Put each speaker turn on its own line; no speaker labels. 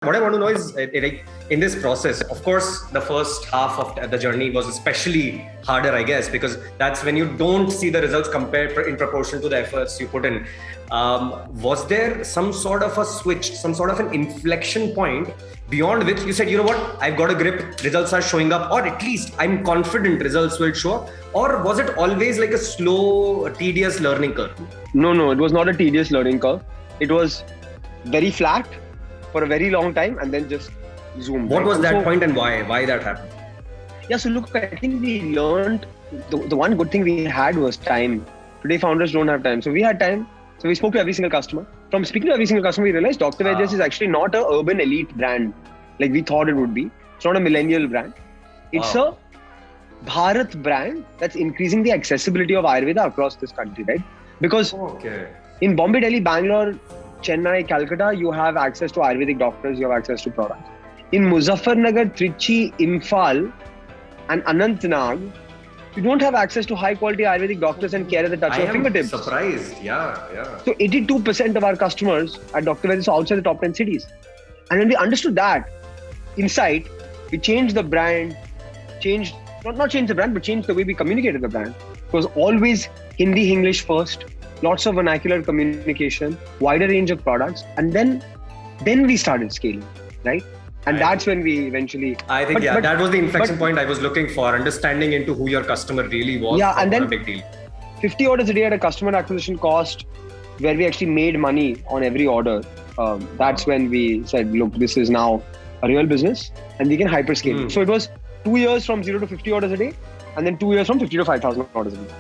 What I want to know is, like, in this process, of course, the first half of the journey was especially harder, I guess, because that's when you don't see the results compared in proportion to the efforts you put in. Was there some sort of a switch, some sort of an inflection point beyond which you said, you know what, I've got a grip, results are showing up, or at least I'm confident results will show up? Or was it always like a slow, tedious learning curve?
No, it was not a tedious learning curve. It was very flat for a very long time and then just zoomed.
What was that point and why that happened?
Yeah, so look, I think we learned, the one good thing we had was time. Today founders don't have time. So we had time. So we spoke to every single customer. From speaking to every single customer, we realized Dr. Vaidya's is actually not an urban elite brand like we thought it would be. It's not a millennial brand. It's a Bharat brand that's increasing the accessibility of Ayurveda across this country, right? Because in Bombay, Delhi, Bangalore, Chennai, Calcutta, you have access to Ayurvedic doctors, you have access to products. In Muzaffarnagar, Trichy, Imphal and Anantnag, you don't have access to high quality Ayurvedic doctors and care at the touch of your fingertips.
I am surprised, yeah.
So 82% of our customers at Dr. Vaidya are outside the top 10 cities. And when we understood that insight, we changed the brand, not changed the brand, but changed the way we communicated the brand. It was always Hindi, English first, lots of vernacular communication, wider range of products, and then we started scaling, right? And that's when we eventually...
I think, that was the inflection point I was looking for, understanding into who your customer really was.
Yeah, and then
a big deal.
50 orders a day at a customer acquisition cost, where we actually made money on every order. That's when we said, look, this is now a real business and we can hyperscale. So it was 2 years from 0 to 50 orders a day, and then 2 years from 50 to 5,000 orders a day.